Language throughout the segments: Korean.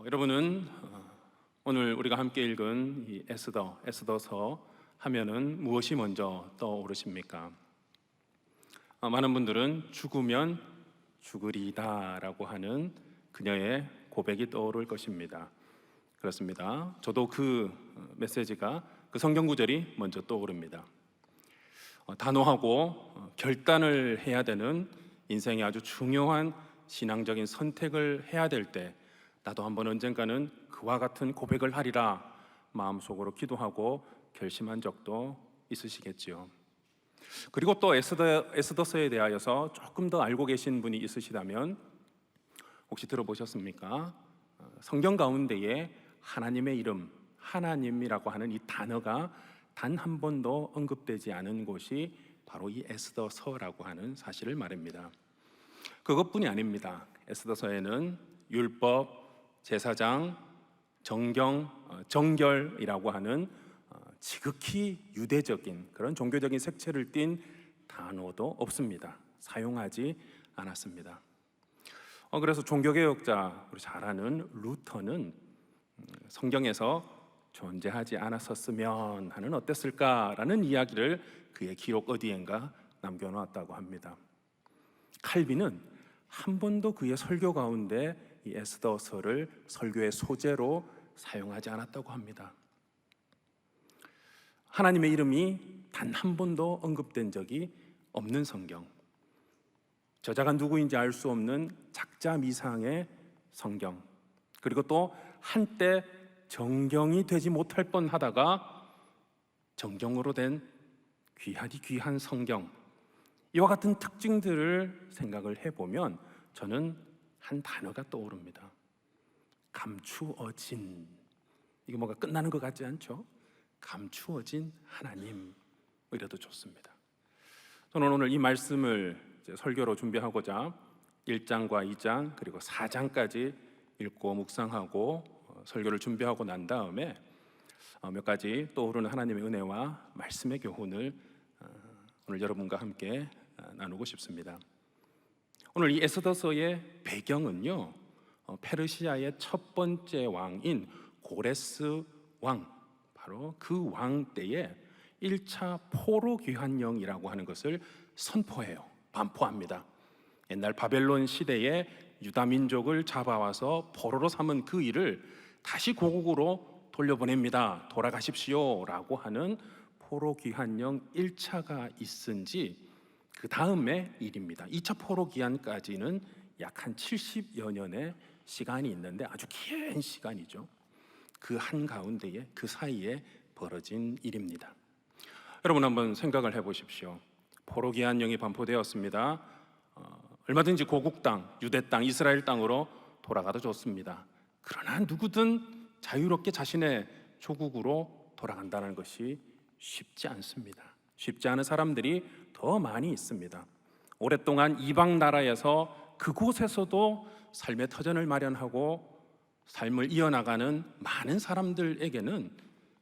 여러분은 오늘 우리가 함께 읽은 이 에스더서 하면은 무엇이 먼저 떠오르십니까? 많은 분들은 죽으면 죽으리다라고 하는 그녀의 고백이 떠오를 것입니다. 그렇습니다. 저도 그 메시지가, 그 성경 구절이 먼저 떠오릅니다. 단호하고 결단을 해야 되는 인생의 아주 중요한 신앙적인 선택을 해야 될 때 나도 한번 언젠가는 그와 같은 고백을 하리라 마음속으로 기도하고 결심한 적도 있으시겠지요. 그리고 또 에스더서에 대하여서 조금 더 알고 계신 분이 있으시다면 혹시 들어보셨습니까? 성경 가운데에 하나님의 이름, 하나님이라고 하는 이 단어가 단 한 번도 언급되지 않은 곳이 바로 이 에스더서라고 하는 사실을 말합니다. 그것뿐이 아닙니다. 에스더서에는 율법, 제사장, 정경, 정결이라고 하는 지극히 유대적인 그런 종교적인 색채를 띤 단어도 없습니다. 사용하지 않았습니다. 그래서 종교개혁자, 우리 잘 아는 루터는 성경에서 존재하지 않았었으면 하는 어땠을까라는 이야기를 그의 기록 어디엔가 남겨놓았다고 합니다. 칼빈은 한 번도 그의 설교 가운데 이 에스더서를 설교의 소재로 사용하지 않았다고 합니다. 하나님의 이름이 단 한 번도 언급된 적이 없는 성경, 저자가 누구인지 알 수 없는 작자미상의 성경, 그리고 또 한때 정경이 되지 못할 뻔하다가 정경으로 된 귀하디 귀한 성경, 이와 같은 특징들을 생각을 해보면 저는 한 단어가 떠오릅니다. 감추어진. 이게 뭔가 끝나는 것 같지 않죠? 감추어진 하나님, 이래도 좋습니다. 저는 오늘 이 말씀을 설교로 준비하고자 1장과 2장 그리고 4장까지 읽고 묵상하고 설교를 준비하고 난 다음에 몇 가지 떠오르는 하나님의 은혜와 말씀의 교훈을 오늘 여러분과 함께 나누고 싶습니다. 오늘 이 에스더서의 배경은요, 페르시아의 첫 번째 왕인 고레스 왕, 바로 그 왕 때에 1차 포로 귀환령이라고 하는 것을 선포해요. 반포합니다. 옛날 바벨론 시대에 유다 민족을 잡아와서 포로로 삼은 그 일을 다시 고국으로 돌려보냅니다. 돌아가십시오 라고 하는 포로 귀환령 1차가 있은지 그 다음의 일입니다. 2차 포로 귀환까지는 약 한 70여 년의 시간이 있는데 아주 긴 시간이죠. 그 한가운데에, 그 사이에 벌어진 일입니다. 여러분 한번 생각을 해보십시오. 포로 귀환령이 반포되었습니다. 얼마든지 고국 땅, 유대 땅, 이스라엘 땅으로 돌아가도 좋습니다. 그러나 누구든 자유롭게 자신의 조국으로 돌아간다는 것이 쉽지 않습니다. 쉽지 않은 사람들이 더 많이 있습니다. 오랫동안 이방 나라에서 그곳에서도 삶의 터전을 마련하고 삶을 이어나가는 많은 사람들에게는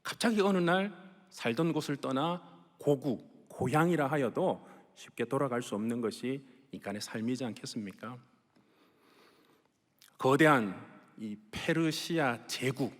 갑자기 어느 날 살던 곳을 떠나 고국, 고향이라 하여도 쉽게 돌아갈 수 없는 것이 인간의 삶이지 않겠습니까? 거대한 이 페르시아 제국,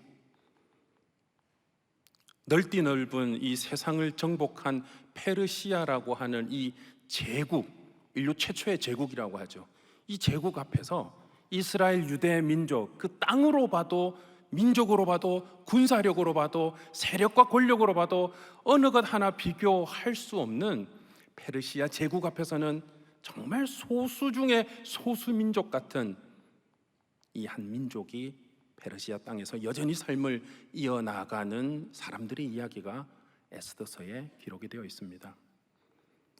넓디 넓은 이 세상을 정복한 페르시아라고 하는 이 제국, 인류 최초의 제국이라고 하죠. 이 제국 앞에서 이스라엘 유대 민족, 그 땅으로 봐도, 민족으로 봐도, 군사력으로 봐도, 세력과 권력으로 봐도 어느 것 하나 비교할 수 없는 페르시아 제국 앞에서는 정말 소수 중에 소수 민족 같은 이 한 민족이 페르시아 땅에서 여전히 삶을 이어나가는 사람들의 이야기가 에스더서에 기록이 되어 있습니다.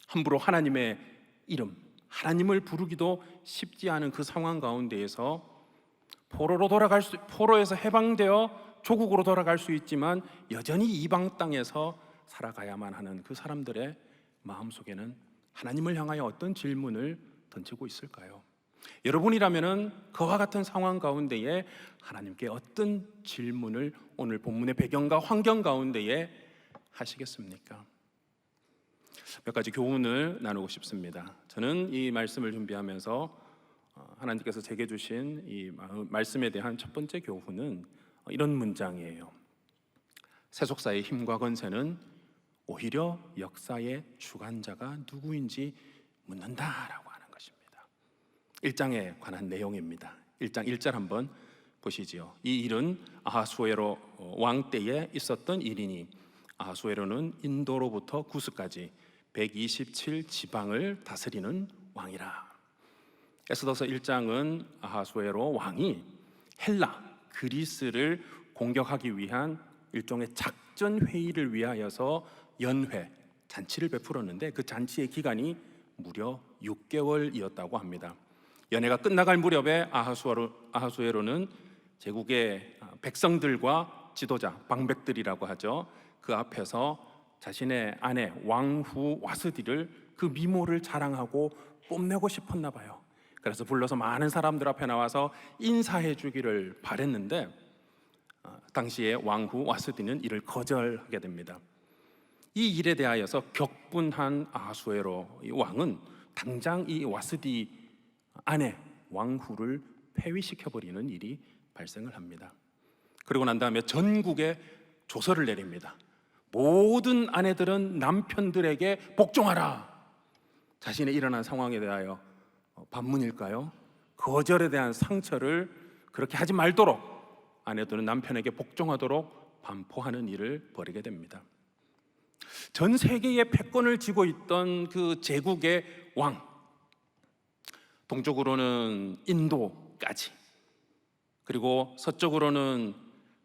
함부로 하나님의 이름, 하나님을 부르기도 쉽지 않은 그 상황 가운데에서 포로에서 해방되어 조국으로 돌아갈 수 있지만 여전히 이방 땅에서 살아가야만 하는 그 사람들의 마음속에는 하나님을 향하여 어떤 질문을 던지고 있을까요? 여러분이라면은 그와 같은 상황 가운데에 하나님께 어떤 질문을 오늘 본문의 배경과 환경 가운데에 하시겠습니까? 몇 가지 교훈을 나누고 싶습니다. 저는 이 말씀을 준비하면서 하나님께서 제게 주신 이 말씀에 대한 첫 번째 교훈은 이런 문장이에요. 세속사의 힘과 권세는 오히려 역사의 주관자가 누구인지 묻는다라고 하는 것입니다. 1장에 관한 내용입니다. 1장 1절 한번 보시지요. 이 일은 아하수에로 왕 때에 있었던 일이니 아하수에로는 인도로부터 구스까지 127 지방을 다스리는 왕이라. 에스더서 1장은 아하수에로 왕이 헬라, 그리스를 공격하기 위한 일종의 작전 회의를 위하여서 연회, 잔치를 베풀었는데 그 잔치의 기간이 무려 6개월이었다고 합니다. 연회가 끝나갈 무렵에 아하수에로는 제국의 백성들과 지도자, 방백들이라고 하죠. 그 앞에서 자신의 아내 왕후 와스디를 그 미모를 자랑하고 뽐내고 싶었나 봐요. 그래서 불러서 많은 사람들 앞에 나와서 인사해 주기를 바랬는데 당시에 왕후 와스디는 이를 거절하게 됩니다. 이 일에 대하여서 격분한 아하수에로 왕은 당장 이 와스디 아내 왕후를 폐위시켜버리는 일이 발생을 합니다. 그리고 난 다음에 전국에 조서를 내립니다. 모든 아내들은 남편들에게 복종하라. 자신의 일어난 상황에 대하여 반문일까요? 거절에 대한 상처를 그렇게 하지 말도록 아내들은 남편에게 복종하도록 반포하는 일을 벌이게 됩니다. 전 세계의 패권을 쥐고 있던 그 제국의 왕, 동쪽으로는 인도까지, 그리고 서쪽으로는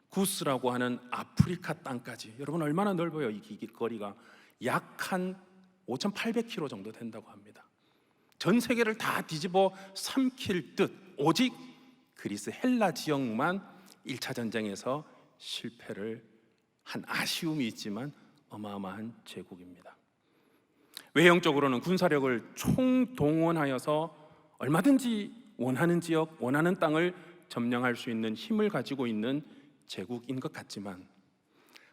구스라고 하는 아프리카 땅까지. 여러분 얼마나 넓어요? 이 거리가 약 한 5,800km 정도 된다고 합니다. 전 세계를 다 뒤집어 삼킬 듯 오직 그리스 헬라 지역만 1차 전쟁에서 실패를 한 아쉬움이 있지만 어마어마한 제국입니다. 외형적으로는 군사력을 총동원하여서 얼마든지 원하는 지역, 원하는 땅을 점령할 수 있는 힘을 가지고 있는 제국인 것 같지만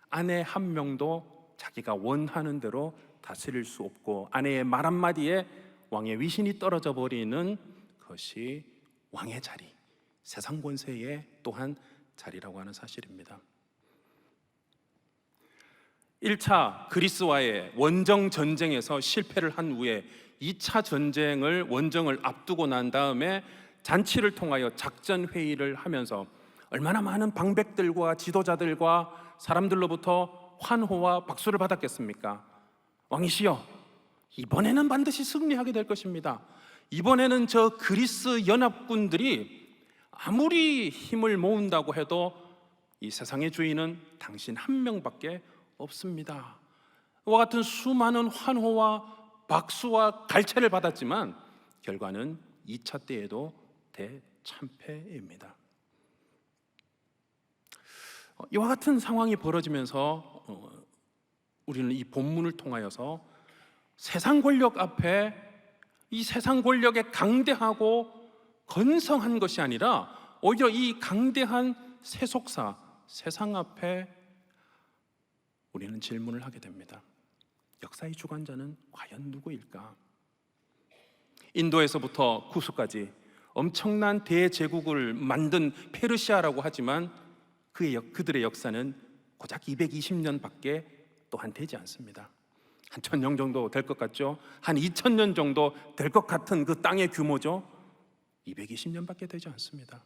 아내 한 명도 자기가 원하는 대로 다스릴 수 없고 아내의 말 한마디에 왕의 위신이 떨어져 버리는 것이 왕의 자리, 세상 권세의 또한 자리라고 하는 사실입니다. 1차 그리스와의 원정 전쟁에서 실패를 한 후에 2차 전쟁을 원정을 앞두고 난 다음에 잔치를 통하여 작전 회의를 하면서 얼마나 많은 방백들과 지도자들과 사람들로부터 환호와 박수를 받았겠습니까? 왕이시여, 이번에는 반드시 승리하게 될 것입니다. 이번에는 저 그리스 연합군들이 아무리 힘을 모은다고 해도 이 세상의 주인은 당신 한 명밖에 없습니다. 이와 같은 수많은 환호와 박수와 갈채를 받았지만 결과는 2차 때에도 대참패입니다. 이와 같은 상황이 벌어지면서 우리는 이 본문을 통하여서 세상 권력 앞에 이 세상 권력에 강대하고 건성한 것이 아니라 오히려 이 강대한 세속사, 세상 앞에 우리는 질문을 하게 됩니다. 역사의 주관자는 과연 누구일까? 인도에서부터 구스까지 엄청난 대제국을 만든 페르시아라고 하지만 그들의 역사는 고작 220년밖에 또한 되지 않습니다. 한 1000년 정도 될 것 같죠? 한 2000년 정도 될 것 같은 그 땅의 규모죠. 220년밖에 되지 않습니다.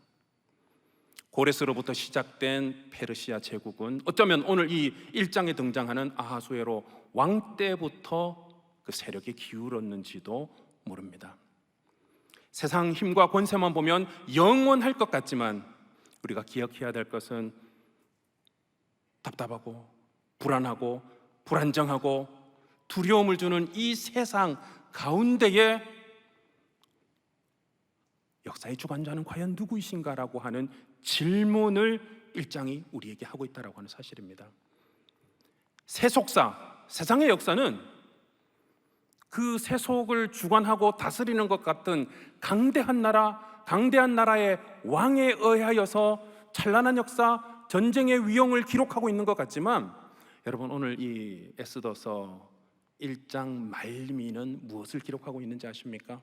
고레스로부터 시작된 페르시아 제국은 어쩌면 오늘 이 1장에 등장하는 아하수에로 왕 때부터 그 세력이 기울었는지도 모릅니다. 세상 힘과 권세만 보면 영원할 것 같지만 우리가 기억해야 될 것은 답답하고 불안하고 불안정하고 두려움을 주는 이 세상 가운데에 역사의 주관자는 과연 누구이신가라고 하는 질문을 1장이 우리에게 하고 있다고 하는 사실입니다. 세속사, 세상의 역사는 그 세속을 주관하고 다스리는 것 같은 강대한 나라의 왕에 의하여서 찬란한 역사, 전쟁의 위용을 기록하고 있는 것 같지만 여러분 오늘 이 에스더서 1장 말미는 무엇을 기록하고 있는지 아십니까?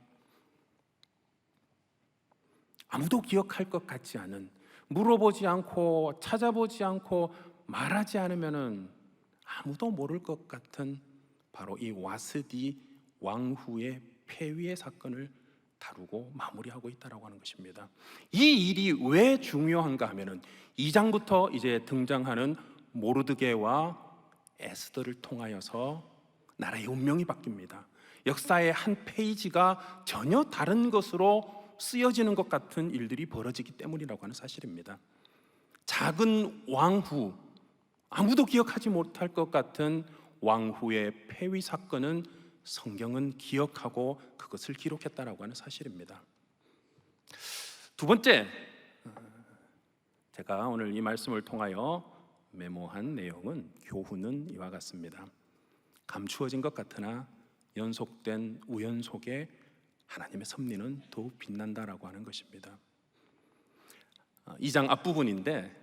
아무도 기억할 것 같지 않은, 물어보지 않고 찾아보지 않고 말하지 않으면은 아무도 모를 것 같은 바로 이 와스디 왕후의 폐위의 사건을 다루고 마무리하고 있다라고 하는 것입니다. 이 일이 왜 중요한가 하면은 2장부터 이제 등장하는 모르드게와 에스더를 통하여서 나라의 운명이 바뀝니다. 역사의 한 페이지가 전혀 다른 것으로 쓰여지는 것 같은 일들이 벌어지기 때문이라고 하는 사실입니다. 작은 왕후, 아무도 기억하지 못할 것 같은 왕후의 폐위 사건은 성경은 기억하고 그것을 기록했다라고 하는 사실입니다. 두 번째, 제가 오늘 이 말씀을 통하여 메모한 내용은, 교훈은 이와 같습니다. 감추어진 것 같으나 연속된 우연 속에 하나님의 섭리는 더욱 빛난다라고 하는 것입니다. 2장 앞부분인데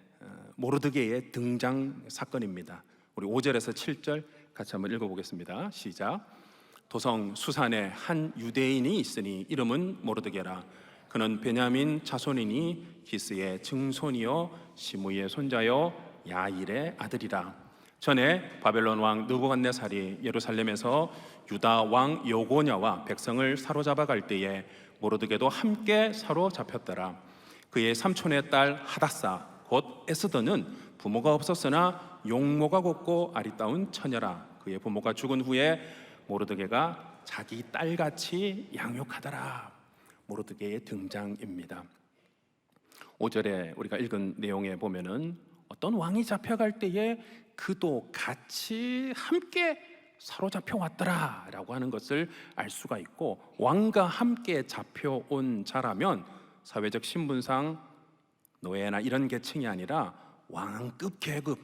모르드게의 등장 사건입니다. 우리 5절에서 7절 같이 한번 읽어보겠습니다. 시작. 도성 수산에 한 유대인이 있으니 이름은 모르드게라. 그는 베냐민 자손이니 기스의 증손이요 시므이의 손자요 야일의 아들이라. 전에 바벨론 왕 느부갓네살이 예루살렘에서 유다 왕 여고냐와 백성을 사로잡아 갈 때에 모르드게도 함께 사로잡혔더라. 그의 삼촌의 딸 하닷사 곧 에스더는 부모가 없었으나 용모가 곱고 아리따운 처녀라. 그의 부모가 죽은 후에 모르드게가 자기 딸같이 양육하더라. 모르드게의 등장입니다. 5절에 우리가 읽은 내용에 보면은 어떤 왕이 잡혀갈 때에 그도 같이 함께 사로잡혀 왔더라 라고 하는 것을 알 수가 있고, 왕과 함께 잡혀온 자라면 사회적 신분상 노예나 이런 계층이 아니라 왕급 계급,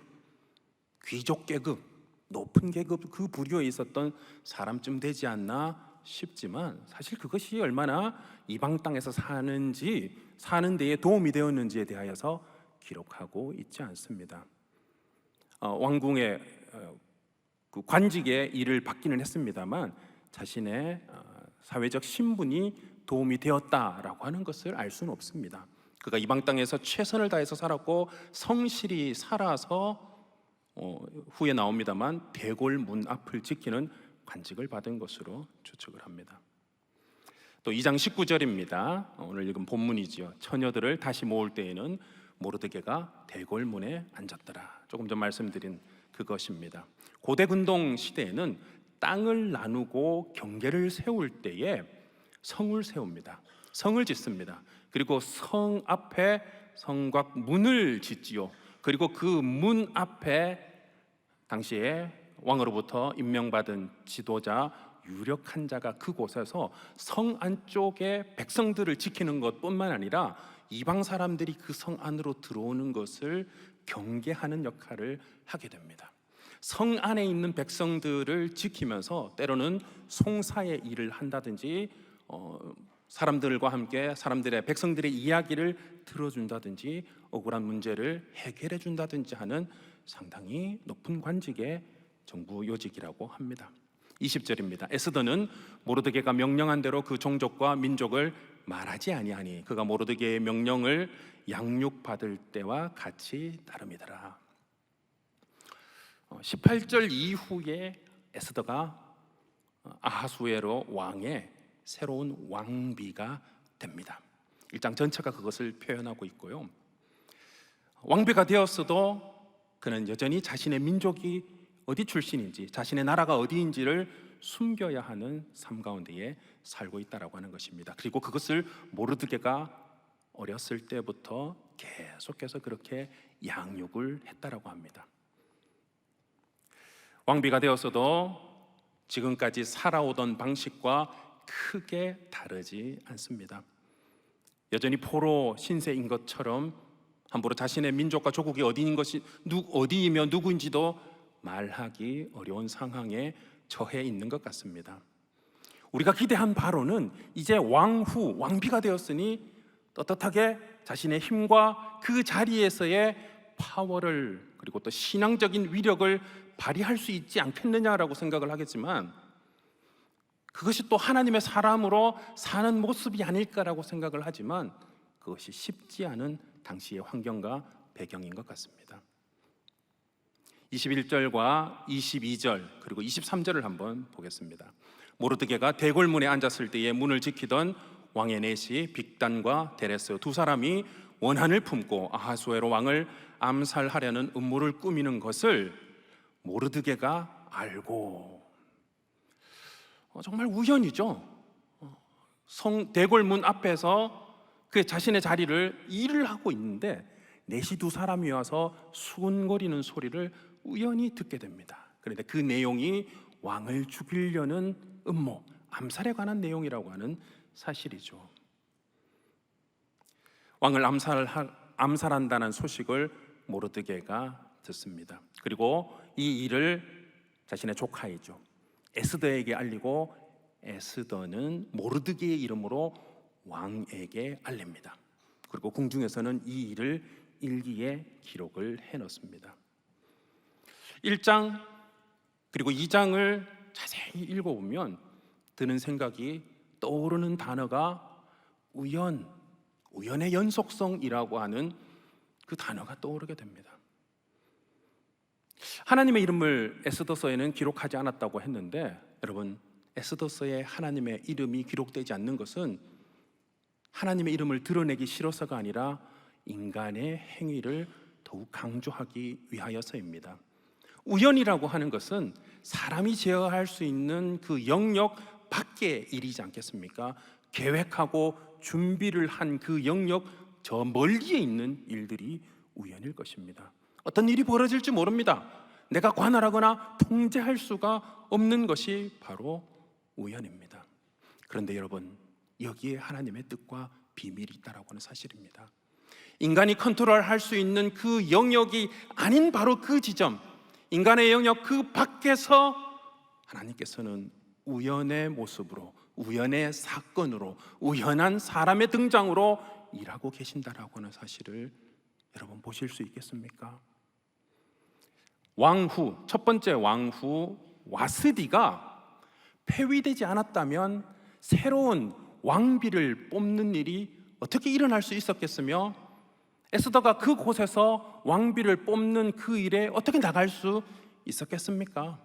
귀족 계급, 높은 계급, 그 부류에 있었던 사람쯤 되지 않나 싶지만, 사실 그것이 얼마나 이방 땅에서 사는지, 사는 데에 도움이 되었는지에 대하여서 기록하고 있지 않습니다. 왕궁의 그 관직의 일을 받기는 했습니다만 자신의 사회적 신분이 도움이 되었다라고 하는 것을 알 수는 없습니다. 그가 이방 땅에서 최선을 다해서 살았고 성실히 살아서 후에 나옵니다만 대궐 문 앞을 지키는 관직을 받은 것으로 추측을 합니다. 또 2장 19절입니다. 오늘 읽은 본문이지요. 처녀들을 다시 모을 때에는 모르드게가 대궐문에 앉았더라. 조금 전 말씀드린 그것입니다. 고대 근동 시대에는 땅을 나누고 경계를 세울 때에 성을 세웁니다. 성을 짓습니다. 그리고 성 앞에 성곽 문을 짓지요. 그리고 그 문 앞에 당시에 왕으로부터 임명받은 지도자, 유력한 자가 그곳에서 성 안쪽에 백성들을 지키는 것뿐만 아니라 이방 사람들이 그 성 안으로 들어오는 것을 경계하는 역할을 하게 됩니다. 성 안에 있는 백성들을 지키면서 때로는 송사의 일을 한다든지 사람들과 함께 사람들의 백성들의 이야기를 들어준다든지 억울한 문제를 해결해 준다든지 하는 상당히 높은 관직의 정부 요직이라고 합니다. 20절입니다. 에스더는 모르드게가 명령한 대로 그 종족과 민족을 말하지 아니하니 그가 모르드게의 명령을 양육받을 때와 같이 따름이더라. 18절 이후에 에스더가 아하수에로 왕의 새로운 왕비가 됩니다. 1장 전체가 그것을 표현하고 있고요. 왕비가 되었어도 그는 여전히 자신의 민족이 어디 출신인지, 자신의 나라가 어디인지를 숨겨야 하는 삶 가운데에 살고 있다라고 하는 것입니다. 그리고 그것을 모르드게가 어렸을 때부터 계속해서 그렇게 양육을 했다라고 합니다. 왕비가 되었어도 지금까지 살아오던 방식과 크게 다르지 않습니다. 여전히 포로 신세인 것처럼 함부로 자신의 민족과 조국이 어디이며 누구인지도 말하기 어려운 상황에 처해 있는 것 같습니다. 우리가 기대한 바로는 이제 왕비가 되었으니 떳떳하게 자신의 힘과 그 자리에서의 파워를, 그리고 또 신앙적인 위력을 발휘할 수 있지 않겠느냐라고 생각을 하겠지만, 그것이 또 하나님의 사람으로 사는 모습이 아닐까라고 생각을 하지만, 그것이 쉽지 않은 당시의 환경과 배경인 것 같습니다. 21절과 22절 그리고 23절을 한번 보겠습니다. 모르드게가 대궐문에 앉았을 때에 문을 지키던 왕의 내시 빅단과 데레스 두 사람이 원한을 품고 아하수에로 왕을 암살하려는 음모를 꾸미는 것을 모르드게가 알고, 정말 우연이죠. 대궐문 앞에서 그 자신의 자리를 일을 하고 있는데 내시 두 사람이 와서 수군거리는 소리를 우연히 듣게 됩니다. 그런데 그 내용이 왕을 죽이려는 음모, 암살에 관한 내용이라고 하는 사실이죠. 왕을 암살한다는 소식을 모르드게가 듣습니다. 그리고 이 일을 자신의 조카이죠 에스더에게 알리고 에스더는 모르드게의 이름으로 왕에게 알립니다. 그리고 궁중에서는 이 일을 일기에 기록을 해놓습니다. 1장 그리고 2장을 자세히 읽어보면 드는 생각이, 떠오르는 단어가 우연의 연속성이라고 하는 그 단어가 떠오르게 됩니다. 하나님의 이름을 에스더서에는 기록하지 않았다고 했는데, 여러분, 에스더서에 하나님의 이름이 기록되지 않는 것은 하나님의 이름을 드러내기 싫어서가 아니라 인간의 행위를 더욱 강조하기 위하여서입니다. 우연이라고 하는 것은 사람이 제어할 수 있는 그 영역 밖의 일이지 않겠습니까? 계획하고 준비를 한 그 영역 저 멀리에 있는 일들이 우연일 것입니다. 어떤 일이 벌어질지 모릅니다. 내가 관할하거나 통제할 수가 없는 것이 바로 우연입니다. 그런데 여러분, 여기에 하나님의 뜻과 비밀이 있다라고 하는 사실입니다. 인간이 컨트롤할 수 있는 그 영역이 아닌 바로 그 지점, 인간의 영역 그 밖에서 하나님께서는 우연의 모습으로, 우연의 사건으로, 우연한 사람의 등장으로 일하고 계신다라고 하는 사실을 여러분 보실 수 있겠습니까? 첫 번째 왕후 와스디가 폐위되지 않았다면 새로운 왕비를 뽑는 일이 어떻게 일어날 수 있었겠으며, 에스더가 그곳에서 왕비를 뽑는 그 일에 어떻게 나갈 수 있었겠습니까?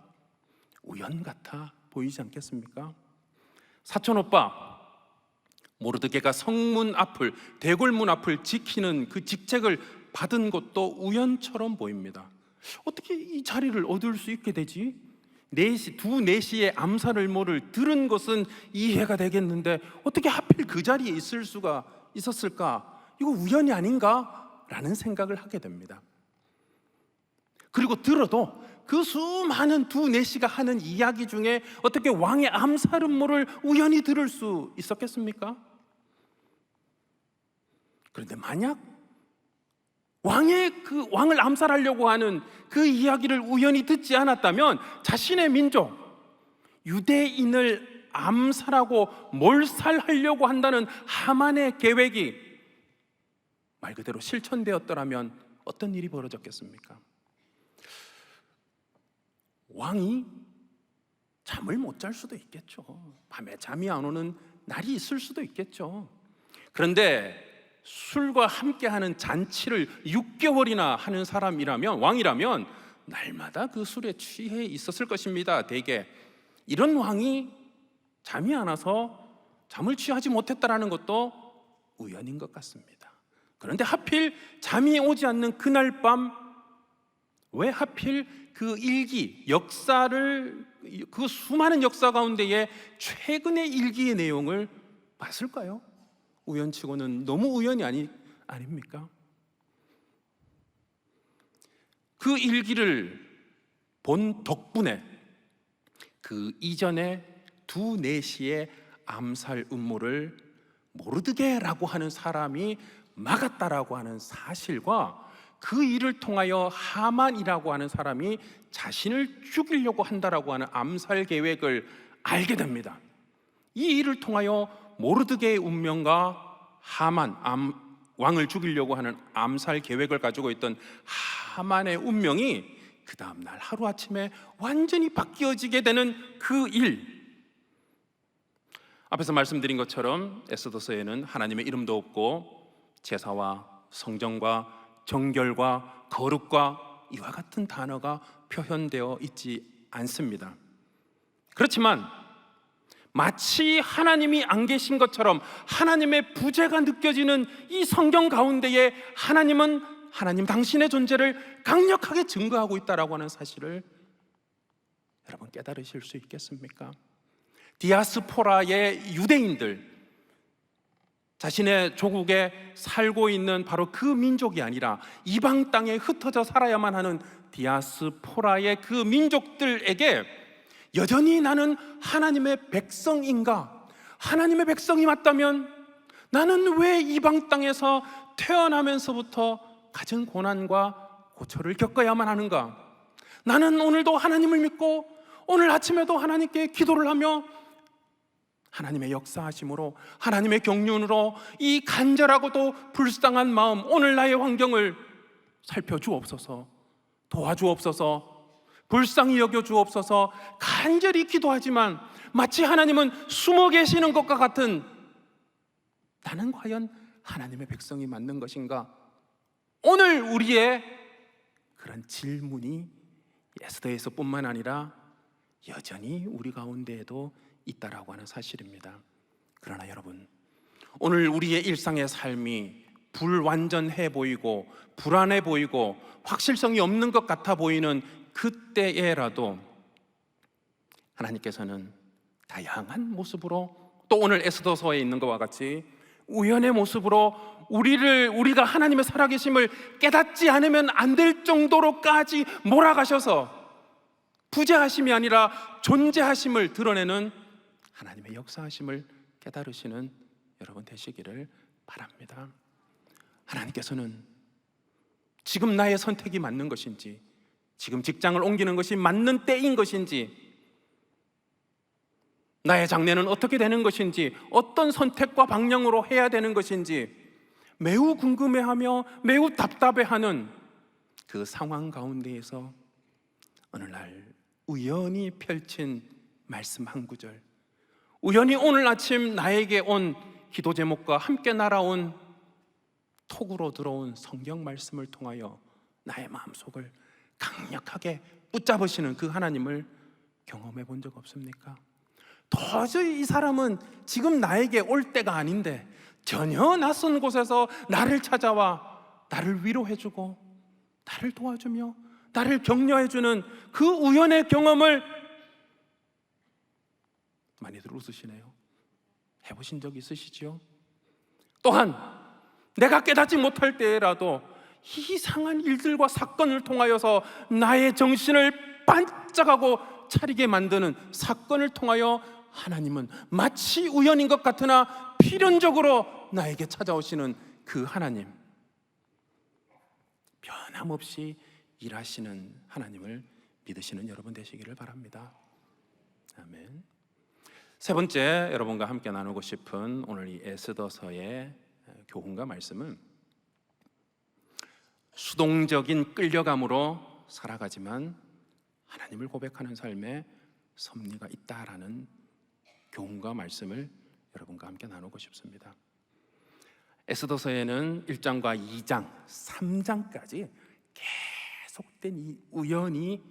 우연 같아 보이지 않겠습니까? 사촌오빠 모르드게가 성문 앞을, 대궐문 앞을 지키는 그 직책을 받은 것도 우연처럼 보입니다. 어떻게 이 자리를 얻을 수 있게 되지? 두 내시의 암살 음모를 들은 것은 이해가 되겠는데 어떻게 하필 그 자리에 있을 수가 있었을까? 이거 우연이 아닌가? 라는 생각을 하게 됩니다. 그리고 들어도 그 수많은 두 내시가 하는 이야기 중에 어떻게 왕의 암살 음모를 우연히 들을 수 있었겠습니까? 그런데 만약 왕을 암살하려고 하는 그 이야기를 우연히 듣지 않았다면 자신의 민족 유대인을 암살하고 몰살하려고 한다는 하만의 계획이 말 그대로 실천되었더라면 어떤 일이 벌어졌겠습니까? 왕이 잠을 못 잘 수도 있겠죠. 밤에 잠이 안 오는 날이 있을 수도 있겠죠. 그런데 술과 함께하는 잔치를 6개월이나 하는 왕이라면 날마다 그 술에 취해 있었을 것입니다. 대개 이런 왕이 잠이 안 와서 잠을 취하지 못했다라는 것도 우연인 것 같습니다. 그런데 하필 잠이 오지 않는 그날 밤, 왜 하필 그 일기, 그 수많은 역사 가운데에 최근의 일기의 내용을 봤을까요? 우연치고는 너무 우연이 아닙니까? 그 일기를 본 덕분에 그 이전에 두 내시의 암살 음모를 모르드게라고 하는 사람이 막았다라고 하는 사실과 그 일을 통하여 하만이라고 하는 사람이 자신을 죽이려고 한다라고 하는 암살 계획을 알게 됩니다. 이 일을 통하여 모르드게의 운명과 하만, 왕을 죽이려고 하는 암살 계획을 가지고 있던 하만의 운명이 그 다음날 하루아침에 완전히 바뀌어지게 되는 그 일, 앞에서 말씀드린 것처럼 에스더서에는 하나님의 이름도 없고 제사와 성정과 정결과 거룩과 이와 같은 단어가 표현되어 있지 않습니다. 그렇지만 마치 하나님이 안 계신 것처럼 하나님의 부재가 느껴지는 이 성경 가운데에 하나님 당신의 존재를 강력하게 증거하고 있다라고 하는 사실을 여러분 깨달으실 수 있겠습니까? 디아스포라의 유대인들, 자신의 조국에 살고 있는 바로 그 민족이 아니라 이방 땅에 흩어져 살아야만 하는 디아스포라의 그 민족들에게 여전히 나는 하나님의 백성인가? 하나님의 백성이 맞다면 나는 왜 이방 땅에서 태어나면서부터 가진 고난과 고초를 겪어야만 하는가? 나는 오늘도 하나님을 믿고 오늘 아침에도 하나님께 기도를 하며 하나님의 역사하심으로, 하나님의 경륜으로 이 간절하고도 불쌍한 마음, 오늘 나의 환경을 살펴주옵소서, 도와주옵소서, 불쌍히 여겨주옵소서 간절히 기도하지만 마치 하나님은 숨어 계시는 것과 같은, 나는 과연 하나님의 백성이 맞는 것인가? 오늘 우리의 그런 질문이 에스더에서 뿐만 아니라 여전히 우리 가운데에도 있다라고 하는 사실입니다. 그러나 여러분, 오늘 우리의 일상의 삶이 불완전해 보이고 불안해 보이고 확실성이 없는 것 같아 보이는 그때에라도 하나님께서는 다양한 모습으로, 또 오늘 에스더서에 있는 것과 같이 우연의 모습으로 우리가 하나님의 살아계심을 깨닫지 않으면 안 될 정도로까지 몰아가셔서 부재하심이 아니라 존재하심을 드러내는 하나님의 역사하심을 깨달으시는 여러분 되시기를 바랍니다. 하나님께서는 지금 나의 선택이 맞는 것인지, 지금 직장을 옮기는 것이 맞는 때인 것인지, 나의 장래는 어떻게 되는 것인지, 어떤 선택과 방향으로 해야 되는 것인지 매우 궁금해하며 매우 답답해하는 그 상황 가운데에서 어느 날 우연히 펼친 말씀 한 구절, 우연히 오늘 아침 나에게 온 기도 제목과 함께 날아온 톡으로 들어온 성경 말씀을 통하여 나의 마음속을 강력하게 붙잡으시는 그 하나님을 경험해 본 적 없습니까? 도저히 이 사람은 지금 나에게 올 때가 아닌데 전혀 낯선 곳에서 나를 찾아와 나를 위로해주고 나를 도와주며 나를 격려해주는 그 우연의 경험을, 많이들 웃으시네요. 해보신 적 있으시죠? 또한 내가 깨닫지 못할 때라도 이상한 일들과 사건을 통하여서 나의 정신을 반짝하고 차리게 만드는 사건을 통하여 하나님은 마치 우연인 것 같으나 필연적으로 나에게 찾아오시는 그 하나님, 변함없이 일하시는 하나님을 믿으시는 여러분 되시기를 바랍니다. 아멘. 세 번째, 여러분과 함께 나누고 싶은 오늘 이 에스더서의 교훈과 말씀은 수동적인 끌려감으로 살아가지만 하나님을 고백하는 삶에 섭리가 있다라는 교훈과 말씀을 여러분과 함께 나누고 싶습니다. 에스더서에는 1장과 2장, 3장까지 계속된 이 우연이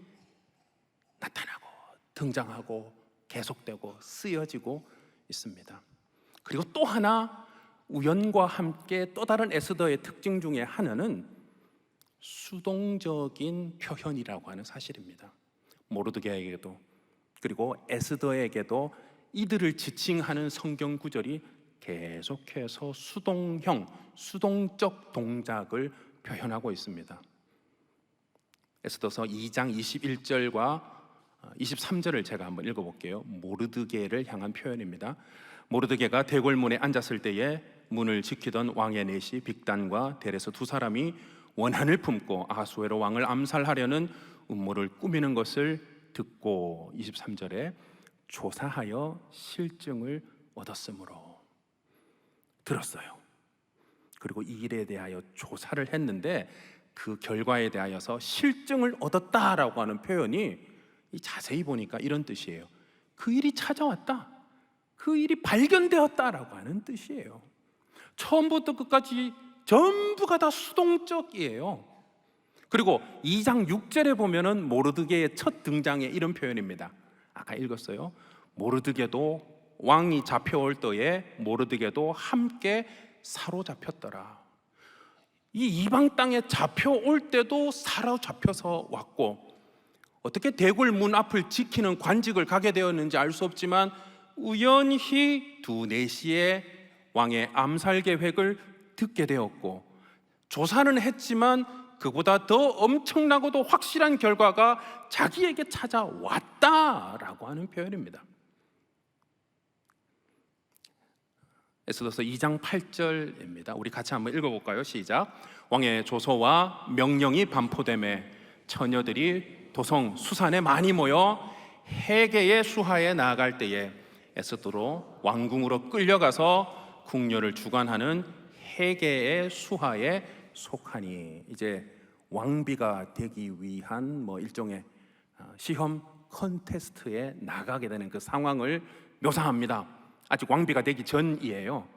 나타나고 등장하고 계속되고 쓰여지고 있습니다. 그리고 또 하나, 우연과 함께 또 다른 에스더의 특징 중에 하나는 수동적인 표현이라고 하는 사실입니다. 모르드게에게도 그리고 에스더에게도 이들을 지칭하는 성경 구절이 계속해서 수동적 동작을 표현하고 있습니다. 에스더서 2장 21절과 23절을 제가 한번 읽어볼게요. 모르드게를 향한 표현입니다. 모르드게가 대궐문에 앉았을 때에 문을 지키던 왕의 넷이 빅단과 데레서 두 사람이 원한을 품고 아하수에로 왕을 암살하려는 음모를 꾸미는 것을 듣고 23절에 조사하여 실증을 얻었으므로, 들었어요. 그리고 이 일에 대하여 조사를 했는데 그 결과에 대하여서 실증을 얻었다라고 하는 표현이 자세히 보니까 이런 뜻이에요. 그 일이 찾아왔다, 그 일이 발견되었다라고 하는 뜻이에요. 처음부터 끝까지 전부가 다 수동적이에요. 그리고 2장 6절에 보면은 모르드게의 첫 등장에 이런 표현입니다. 아까 읽었어요. 모르드게도 왕이 잡혀올 때에 모르드게도 함께 사로잡혔더라. 이 이방 땅에 잡혀올 때도 사로잡혀서 왔고, 어떻게 대궐 문 앞을 지키는 관직을 가게 되었는지 알 수 없지만 우연히 두 내시의 왕의 암살 계획을 듣게 되었고, 조사는 했지만 그보다 더 엄청나고도 확실한 결과가 자기에게 찾아왔다라고 하는 표현입니다. 에스더서 2장 8절입니다. 우리 같이 한번 읽어볼까요? 시작. 왕의 조서와 명령이 반포되매 처녀들이 도성 수산에 많이 모여 헤게의 수하에 나아갈 때에 에스더로 왕궁으로 끌려가서 궁녀를 주관하는 헤게의 수하에 속하니, 이제 왕비가 되기 위한 일종의 시험 컨테스트에 나가게 되는 그 상황을 묘사합니다. 아직 왕비가 되기 전이에요.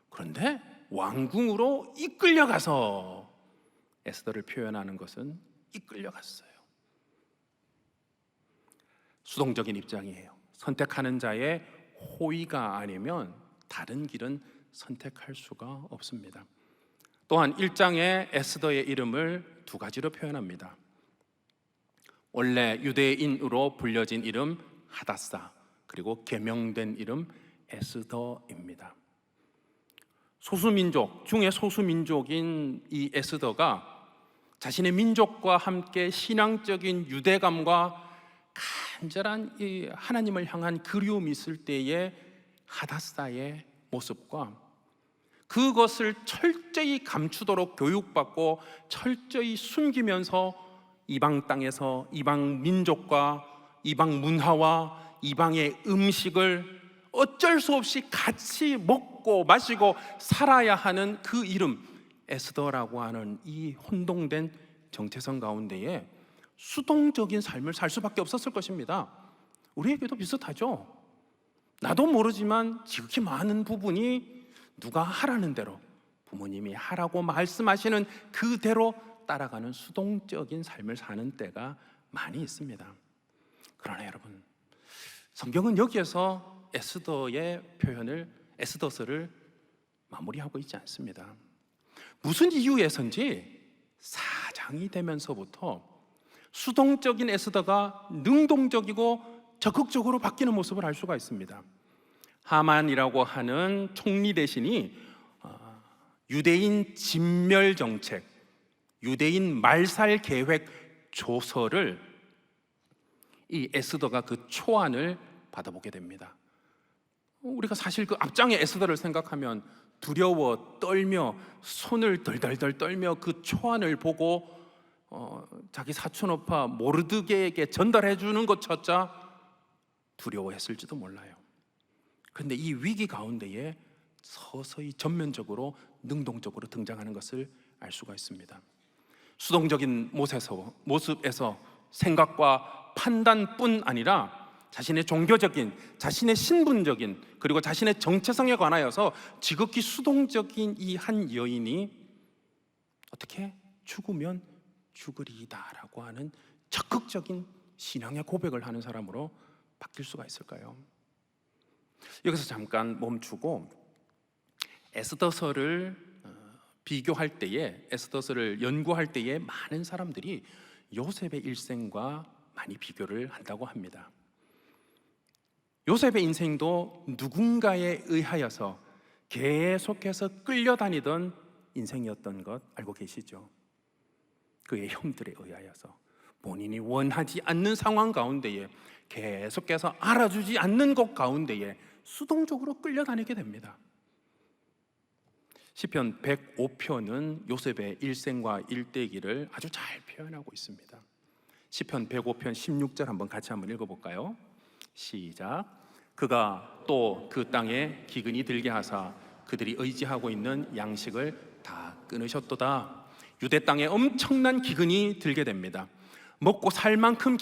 그런데 왕궁으로 이끌려가서, 에스더를 표현하는 것은 이끌려갔어요. 수동적인 입장이에요. 선택하는 자의 호의가 아니면 다른 길은 선택할 수가 없습니다. 또한 1장에 에스더의 이름을 두 가지로 표현합니다. 원래 유대인으로 불려진 이름 하다사, 그리고 개명된 이름 에스더입니다. 소수민족 중에 소수민족인 이 에스더가 자신의 민족과 함께 신앙적인 유대감과 간절한 이 하나님을 향한 그리움이 있을 때의 하다사의 모습과 그것을 철저히 감추도록 교육받고 철저히 숨기면서 이방 땅에서 이방 민족과 이방 문화와 이방의 음식을 어쩔 수 없이 같이 먹고 마시고 살아야 하는 그 이름 에스더라고 하는 이 혼동된 정체성 가운데에 수동적인 삶을 살 수밖에 없었을 것입니다. 우리에게도 비슷하죠. 나도 모르지만 지극히 많은 부분이 누가 하라는 대로, 부모님이 하라고 말씀하시는 그대로 따라가는 수동적인 삶을 사는 때가 많이 있습니다. 그러나 여러분, 성경은 여기에서 에스더의 표현을, 에스더서를 마무리하고 있지 않습니다. 무슨 이유에서인지 4장이 되면서부터 수동적인 에스더가 능동적이고 적극적으로 바뀌는 모습을 알 수가 있습니다. 하만이라고 하는 총리 대신이 유대인 진멸 정책, 유대인 말살 계획 조서를 이 에스더가 그 초안을 받아보게 됩니다. 우리가 사실 그 앞장의 에스더를 생각하면 두려워 떨며 손을 덜덜덜 떨며 그 초안을 보고 자기 사촌오빠 모르드게에게 전달해 주는 것조차 두려워했을지도 몰라요. 그런데 이 위기 가운데에 서서히 전면적으로 능동적으로 등장하는 것을 알 수가 있습니다. 수동적인 모습에서 생각과 판단뿐 아니라 자신의 종교적인, 자신의 신분적인, 그리고 자신의 정체성에 관하여서 지극히 수동적인 이 한 여인이 어떻게 죽으면 죽으리이다라고 하는 적극적인 신앙의 고백을 하는 사람으로 바뀔 수가 있을까요? 여기서 잠깐 멈추고 에스더서를 비교할 때에, 에스더서를 연구할 때에 많은 사람들이 요셉의 일생과 많이 비교를 한다고 합니다. 요셉의 인생도 누군가에 의하여서 계속해서 끌려다니던 인생이었던 것 알고 계시죠? 그의 형들에 의하여서 본인이 원하지 않는 상황 가운데에 계속해서 알아주지 않는 것 가운데에 수동적으로 끌려다니게 됩니다. 시편 105편은 요셉의 일생과 일대기를 아주 잘 표현하고 있습니다. 시편 105편 16절 같이 한번 읽어볼까요? 시작. 그가 또 그 땅에 기근이 들게 하사 그들이 의지하고 있는 양식을 다 끊으셨도다. 유대 땅에 엄청난 기근이 들게 됩니다. 먹고 살 만큼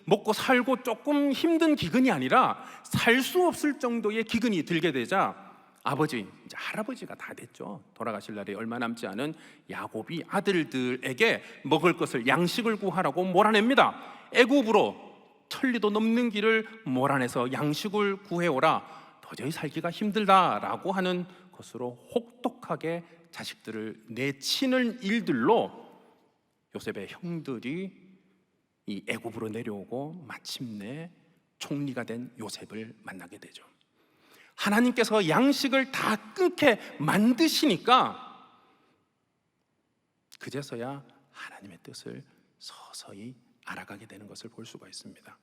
먹고 살고 조금 힘든 기근이 아니라 살 수 없을 정도의 기근이 들게 되자 아버지, 이제 할아버지가 다 됐죠. 돌아가실 날이 얼마 남지 않은 야곱이 아들들에게 먹을 것을, 양식을 구하라고 몰아냅니다. 애굽으로 천리도 넘는 길을 몰아내서 양식을 구해오라, 도저히 살기가 힘들다라고 하는 것으로 혹독하게 자식들을 내치는 일들로 요셉의 형들이 이 애굽으로 내려오고 마침내 총리가 된 요셉을 만나게 되죠. 하나님께서 양식을 다 끊게 만드시니까 그제서야 하나님의 뜻을 서서히 알아가게 되는 것을 볼 수가 있습니다.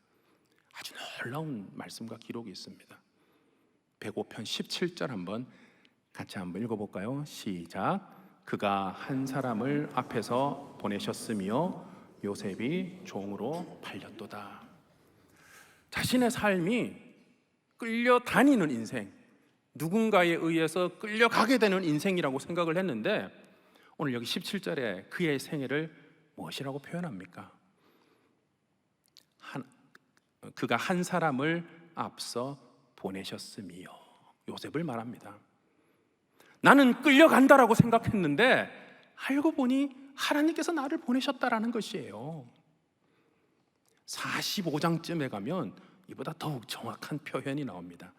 아주 놀라운 말씀과 기록이 있습니다. 105편 17절 한번 같이 한번 읽어볼까요? 시작. 그가 한 사람을 앞에서 보내셨으며 요셉이 종으로 팔렸도다. 자신의 삶이 끌려다니는 인생, 누군가에 의해서 끌려가게 되는 인생이라고 생각을 했는데 오늘 여기 17절에 그의 생애를 무엇이라고 표현합니까? 그가 한 사람을 앞서 보내셨으며, 요셉을 말합니다. 나는 끌려간다라고 생각했는데 알고 보니 하나님께서 나를 보내셨다라는 것이에요. 45장쯤에 가면 이보다 더욱 정확한 표현이 나옵니다.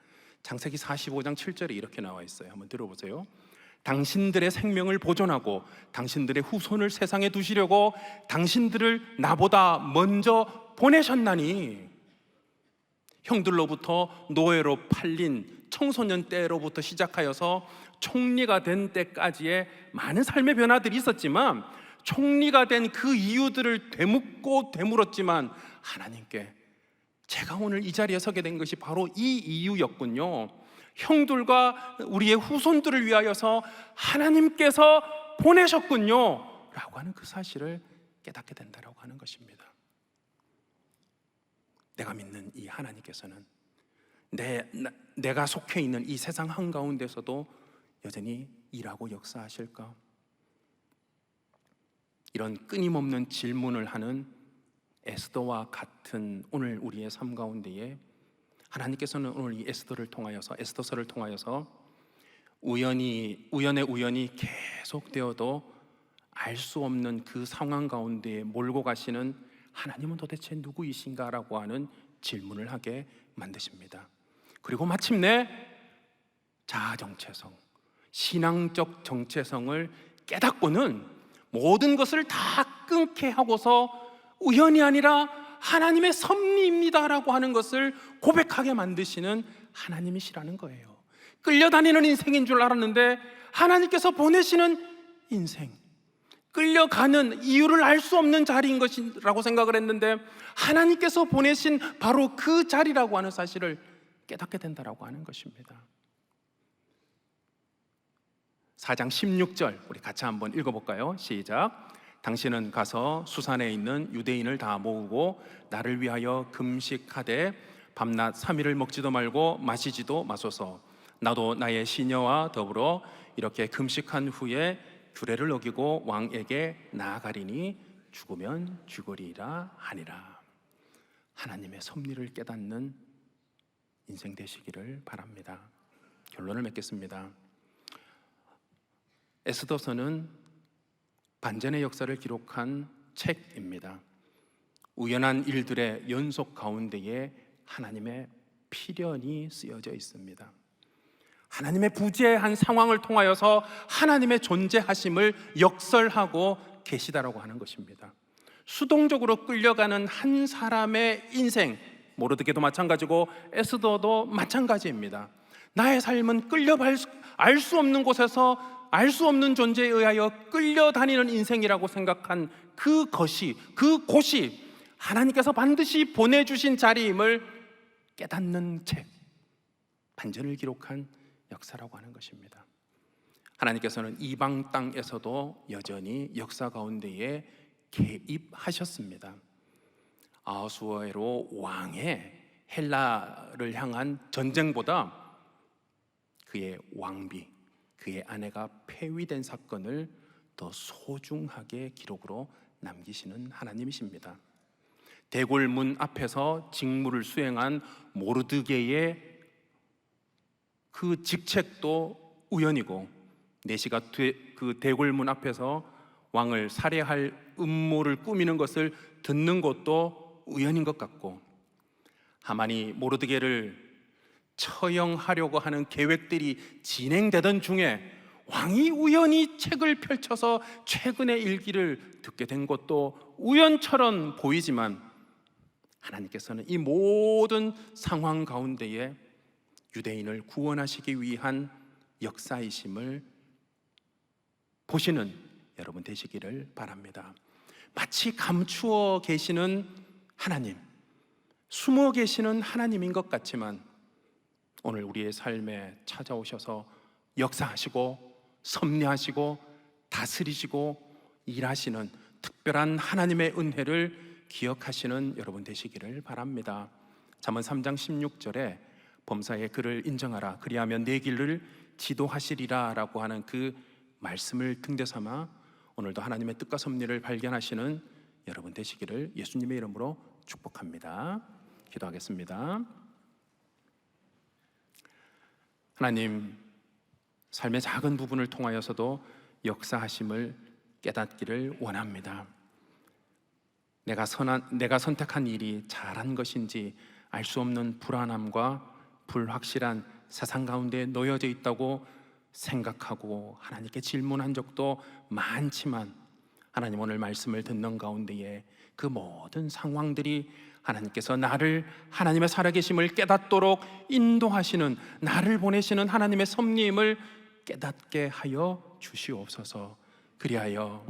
창세기 45장 7절에 이렇게 나와 있어요. 한번 들어보세요. 당신들의 생명을 보존하고 당신들의 후손을 세상에 두시려고 당신들을 나보다 먼저 보내셨나니, 형들로부터 노예로 팔린 청소년 때로부터 시작하여서 총리가 된 때까지의 많은 삶의 변화들이 있었지만, 총리가 된 그 이유들을 되묻고 되물었지만 하나님께 제가 오늘 이 자리에 서게 된 것이 바로 이 이유였군요. 형들과 우리의 후손들을 위하여서 하나님께서 보내셨군요 라고 하는 그 사실을 깨닫게 된다라고 하는 것입니다. 내가 믿는 이 하나님께서는 내가 속해 있는 이 세상 한가운데서도 여전히 일하고 역사하실까? 이런 끊임없는 질문을 하는 에스더와 같은 오늘 우리의 삶 가운데에 하나님께서는 오늘 이 에스더서를 통하여서 우연히 계속되어도 알 수 없는 그 상황 가운데에 몰고 가시는 하나님은 도대체 누구이신가라고 하는 질문을 하게 만드십니다. 그리고 마침내 자아 정체성, 신앙적 정체성을 깨닫고는 모든 것을 다 끊게 하고서 우연이 아니라 하나님의 섭리입니다라고 하는 것을 고백하게 만드시는 하나님이시라는 거예요. 끌려다니는 인생인 줄 알았는데 하나님께서 보내시는 인생, 끌려가는 이유를 알 수 없는 자리인 것이라고 생각을 했는데 하나님께서 보내신 바로 그 자리라고 하는 사실을 깨닫게 된다라고 하는 것입니다. 4장 16절 우리 같이 한번 읽어볼까요? 시작. 당신은 가서 수산에 있는 유대인을 다 모으고 나를 위하여 금식하되 밤낮 3일을 먹지도 말고 마시지도 마소서. 나도 나의 시녀와 더불어 이렇게 금식한 후에 규례를 어기고 왕에게 나아가리니 죽으면 죽으리라 하니라. 하나님의 섭리를 깨닫는 인생 되시기를 바랍니다. 결론을 맺겠습니다. 에스더서는 반전의 역사를 기록한 책입니다. 우연한 일들의 연속 가운데에 하나님의 필연이 쓰여져 있습니다. 하나님의 부재한 상황을 통하여서 하나님의 존재하심을 역설하고 계시다라고 하는 것입니다. 수동적으로 끌려가는 한 사람의 인생, 모르드게도 마찬가지고 에스더도 마찬가지입니다. 나의 삶은 알 수 없는 곳에서 알 수 없는 존재에 의하여 끌려다니는 인생이라고 생각한 그곳이 하나님께서 반드시 보내주신 자리임을 깨닫는 책, 반전을 기록한 역사라고 하는 것입니다. 하나님께서는 이방 땅에서도 여전히 역사 가운데에 개입하셨습니다. 아하수에로 왕의 헬라를 향한 전쟁보다 그의 왕비, 그의 아내가 폐위된 사건을 더 소중하게 기록으로 남기시는 하나님이십니다. 대궐문 앞에서 직무를 수행한 모르드게의 그 직책도 우연이고, 내시가 그 대궐문 앞에서 왕을 살해할 음모를 꾸미는 것을 듣는 것도 우연인 것 같고, 하만이 모르드게를 처형하려고 하는 계획들이 진행되던 중에 왕이 우연히 책을 펼쳐서 최근의 일기를 듣게 된 것도 우연처럼 보이지만, 하나님께서는 이 모든 상황 가운데에 유대인을 구원하시기 위한 역사이심을 보시는 여러분 되시기를 바랍니다. 마치 감추어 계시는 하나님, 숨어 계시는 하나님인 것 같지만, 오늘 우리의 삶에 찾아오셔서 역사하시고 섭리하시고 다스리시고 일하시는 특별한 하나님의 은혜를 기억하시는 여러분 되시기를 바랍니다. 잠언 3장 16절에 범사의 그를 인정하라, 그리하면 내 길을 지도하시리라 라고 하는 그 말씀을 등대 삼아 오늘도 하나님의 뜻과 섭리를 발견하시는 여러분 되시기를 예수님의 이름으로 축복합니다. 기도하겠습니다. 하나님, 삶의 작은 부분을 통하여서도 역사하심을 깨닫기를 원합니다. 내가 선택한 일이 잘한 것인지 알 수 없는 불안함과 불확실한 세상 가운데 놓여져 있다고 생각하고 하나님께 질문한 적도 많지만, 하나님 오늘 말씀을 듣는 가운데에 그 모든 상황들이 하나님께서 나를 하나님의 살아계심을 깨닫도록 인도하시는, 나를 보내시는 하나님의 섭리임을 깨닫게 하여 주시옵소서. 그리하여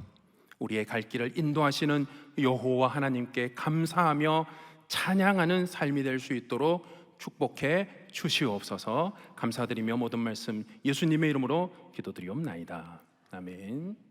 우리의 갈 길을 인도하시는 여호와 하나님께 감사하며 찬양하는 삶이 될 수 있도록 축복해 주시옵소서. 감사드리며 모든 말씀 예수님의 이름으로 기도드리옵나이다. 아멘.